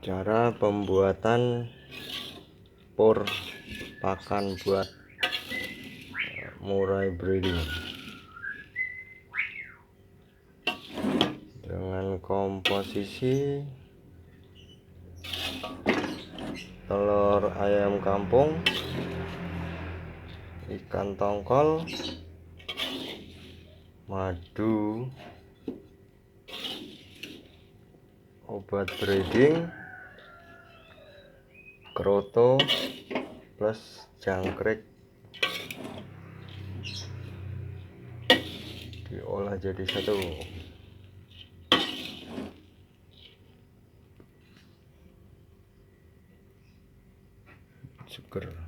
Cara pembuatan pur pakan buat murai breeding dengan komposisi telur ayam kampung, ikan tongkol, madu, obat breeding, kroto, plus jangkrik diolah jadi satu. Seger.